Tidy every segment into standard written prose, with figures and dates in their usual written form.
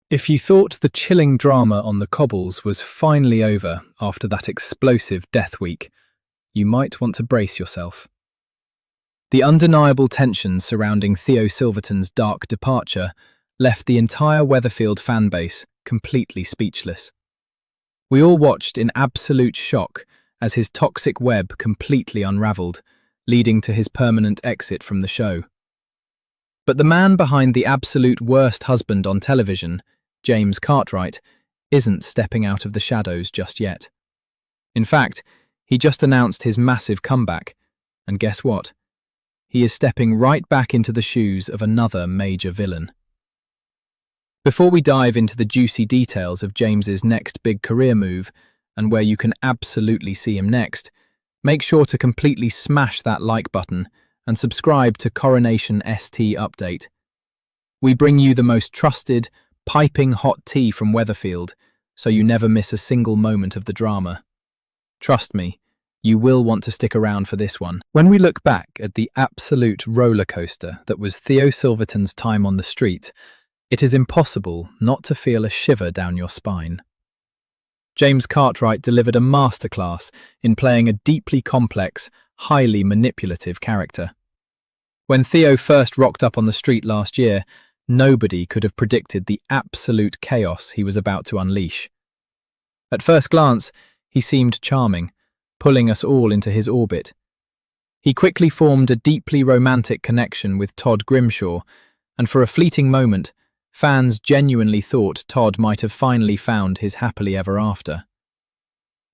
If you thought the chilling drama on the cobbles was finally over after that explosive death week, you might want to brace yourself. The undeniable tension surrounding Theo Silverton's dark departure left the entire Weatherfield fanbase completely speechless. We all watched in absolute shock as his toxic web completely unravelled, leading to his permanent exit from the show. But the man behind the absolute worst husband on television, James Cartwright, isn't stepping out of the shadows just yet. In fact, he just announced his massive comeback, and guess what? He is stepping right back into the shoes of another major villain. Before we dive into the juicy details of James's next big career move and where you can absolutely see him next, make sure to completely smash that like button and subscribe to CoronationST Update. We bring you the most trusted, piping hot tea from Weatherfield, so you never miss a single moment of the drama. Trust me, you will want to stick around for this one. When we look back at the absolute rollercoaster that was Theo Silverton's time on the street, it is impossible not to feel a shiver down your spine. James Cartwright delivered a masterclass in playing a deeply complex, highly manipulative character. When Theo first rocked up on the street last year, nobody could have predicted the absolute chaos he was about to unleash. At first glance, he seemed charming, pulling us all into his orbit. He quickly formed a deeply romantic connection with Todd Grimshaw, and for a fleeting moment, fans genuinely thought Todd might have finally found his happily ever after.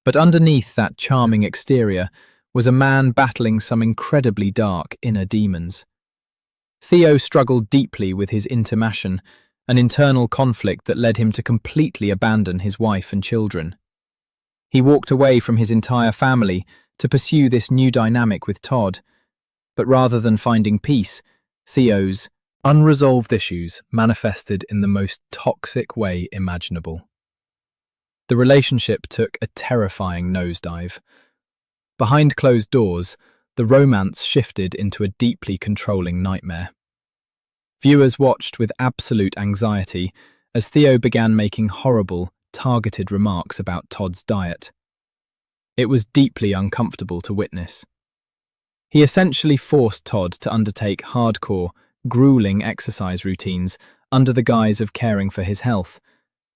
But underneath that charming exterior was a man battling some incredibly dark inner demons. Theo struggled deeply with his intermission, an internal conflict that led him to completely abandon his wife and children. He walked away from his entire family to pursue this new dynamic with Todd, but rather than finding peace, Theo's unresolved issues manifested in the most toxic way imaginable. The relationship took a terrifying nosedive. Behind closed doors, the romance shifted into a deeply controlling nightmare. Viewers watched with absolute anxiety as Theo began making horrible, targeted remarks about Todd's diet. It was deeply uncomfortable to witness. He essentially forced Todd to undertake hardcore, grueling exercise routines under the guise of caring for his health,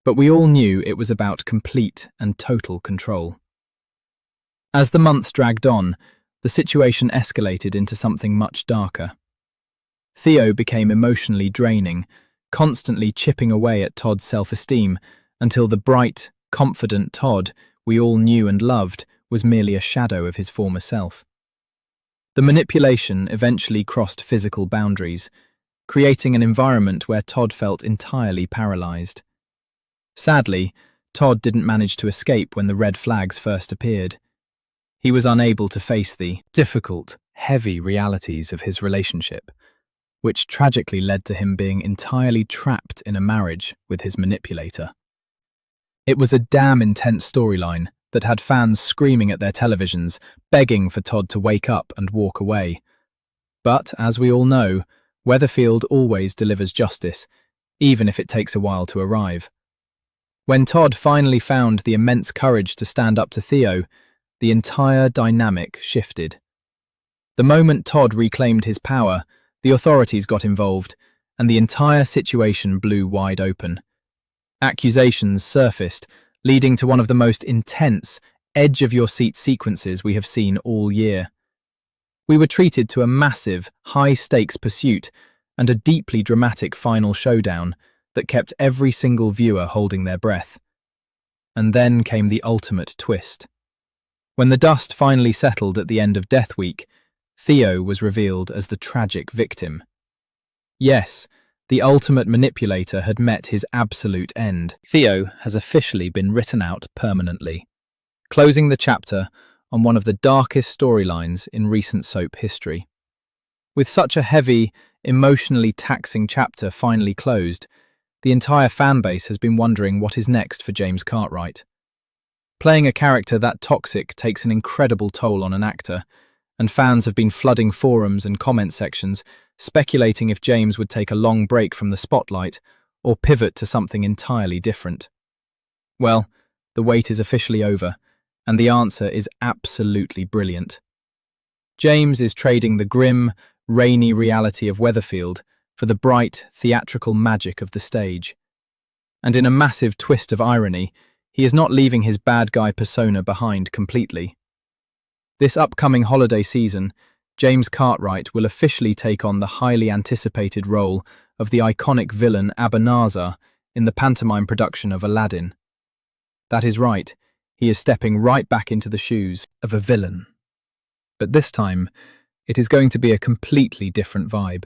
but we all knew it was about complete and total control. As the months dragged on, the situation escalated into something much darker. Theo became emotionally draining, constantly chipping away at Todd's self-esteem until the bright, confident Todd we all knew and loved was merely a shadow of his former self. The manipulation eventually crossed physical boundaries, creating an environment where Todd felt entirely paralyzed. Sadly, Todd didn't manage to escape when the red flags first appeared. He was unable to face the difficult, heavy realities of his relationship, which tragically led to him being entirely trapped in a marriage with his manipulator. It was a damn intense storyline that had fans screaming at their televisions, begging for Todd to wake up and walk away. But, as we all know, Weatherfield always delivers justice, even if it takes a while to arrive. When Todd finally found the immense courage to stand up to Theo, the entire dynamic shifted. The moment Todd reclaimed his power, the authorities got involved, and the entire situation blew wide open. Accusations surfaced, leading to one of the most intense, edge-of-your-seat sequences we have seen all year. We were treated to a massive, high-stakes pursuit and a deeply dramatic final showdown that kept every single viewer holding their breath. And then came the ultimate twist. When the dust finally settled at the end of Death Week, Theo was revealed as the tragic victim. Yes, the ultimate manipulator had met his absolute end. Theo has officially been written out permanently, closing the chapter on one of the darkest storylines in recent soap history. With such a heavy, emotionally taxing chapter finally closed, the entire fanbase has been wondering what is next for James Cartwright. Playing a character that toxic takes an incredible toll on an actor, and fans have been flooding forums and comment sections, speculating if James would take a long break from the spotlight or pivot to something entirely different? Well, the wait is officially over, and the answer is absolutely brilliant. James is trading the grim, rainy reality of Weatherfield for the bright, theatrical magic of the stage. And in a massive twist of irony, he is not leaving his bad guy persona behind completely. This upcoming holiday season, James Cartwright will officially take on the highly anticipated role of the iconic villain Abanazar in the pantomime production of Aladdin. That is right, he is stepping right back into the shoes of a villain. But this time, it is going to be a completely different vibe.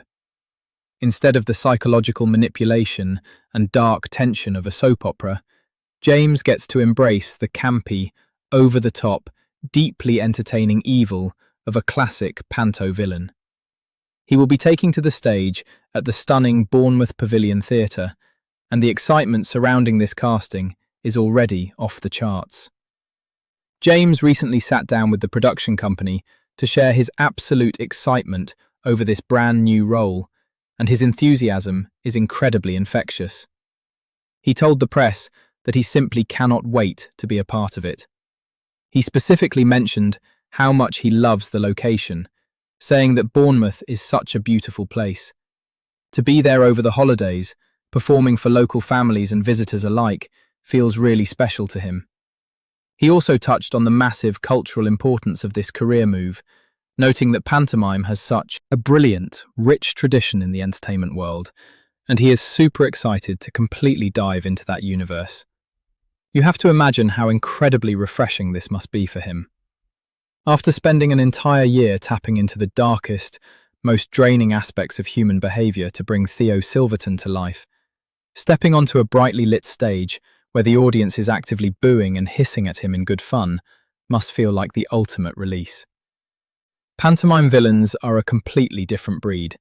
Instead of the psychological manipulation and dark tension of a soap opera, James gets to embrace the campy, over-the-top, deeply entertaining evil of a classic panto villain. He will be taking to the stage at the stunning Bournemouth Pavilion Theatre, and the excitement surrounding this casting is already off the charts. James recently sat down with the production company to share his absolute excitement over this brand new role, and his enthusiasm is incredibly infectious. He told the press that he simply cannot wait to be a part of it. He specifically mentioned how much he loves the location, saying that Bournemouth is such a beautiful place. To be there over the holidays, performing for local families and visitors alike, feels really special to him. He also touched on the massive cultural importance of this career move, noting that pantomime has such a brilliant, rich tradition in the entertainment world, and he is super excited to completely dive into that universe. You have to imagine how incredibly refreshing this must be for him. After spending an entire year tapping into the darkest, most draining aspects of human behaviour to bring Theo Silverton to life, stepping onto a brightly lit stage where the audience is actively booing and hissing at him in good fun must feel like the ultimate release. Pantomime villains are a completely different breed.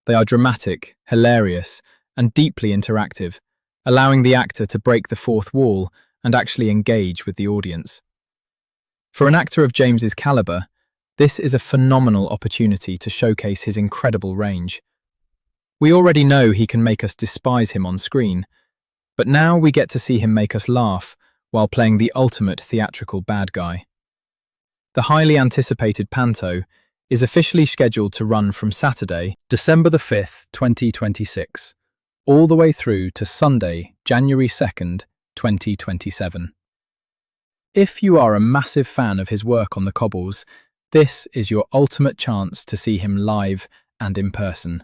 They are dramatic, hilarious, and deeply interactive, allowing the actor to break the fourth wall and actually engage with the audience. For an actor of James's caliber, this is a phenomenal opportunity to showcase his incredible range. We already know he can make us despise him on screen, but now we get to see him make us laugh while playing the ultimate theatrical bad guy. The highly anticipated panto is officially scheduled to run from Saturday, December the 5th, 2026, all the way through to Sunday, January 2nd, 2027. If you are a massive fan of his work on the cobbles, this is your ultimate chance to see him live and in person.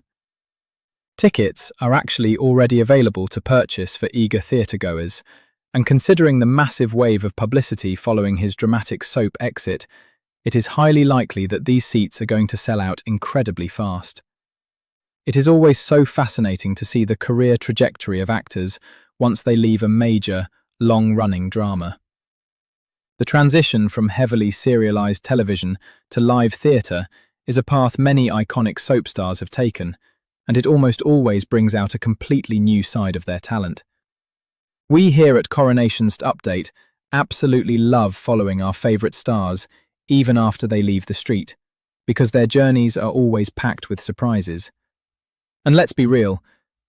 Tickets are actually already available to purchase for eager theatregoers, and considering the massive wave of publicity following his dramatic soap exit, it is highly likely that these seats are going to sell out incredibly fast. It is always so fascinating to see the career trajectory of actors once they leave a major, long-running drama. The transition from heavily serialized television to live theatre is a path many iconic soap stars have taken, and it almost always brings out a completely new side of their talent. We here at CoronationST Update absolutely love following our favourite stars even after they leave the street, because their journeys are always packed with surprises. And let's be real,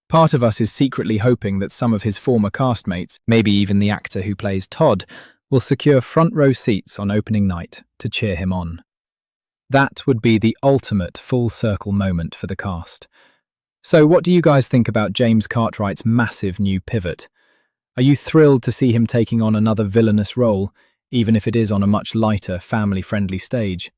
part of us is secretly hoping that some of his former castmates, maybe even the actor who plays Todd, will secure front row seats on opening night to cheer him on. That would be the ultimate full circle moment for the cast. So what do you guys think about James Cartwright's massive new pivot? Are you thrilled to see him taking on another villainous role, even if it is on a much lighter, family-friendly stage?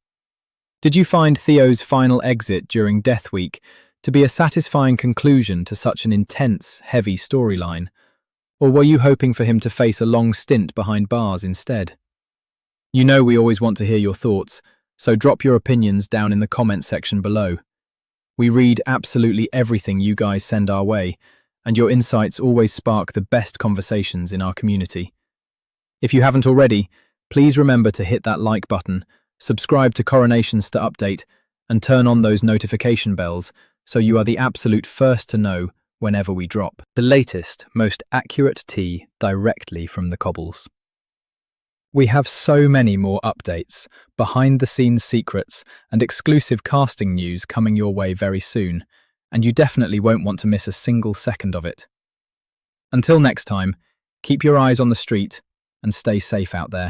Did you find Theo's final exit during Death Week to be a satisfying conclusion to such an intense, heavy storyline? Or were you hoping for him to face a long stint behind bars instead? You know we always want to hear your thoughts, so drop your opinions down in the comment section below. We read absolutely everything you guys send our way, and your insights always spark the best conversations in our community. If you haven't already, please remember to hit that like button, subscribe to CoronationST Update, and turn on those notification bells so you are the absolute first to know whenever we drop the latest, most accurate tea directly from the cobbles. We have so many more updates, behind-the-scenes secrets, and exclusive casting news coming your way very soon, and you definitely won't want to miss a single second of it. Until next time, keep your eyes on the street and stay safe out there.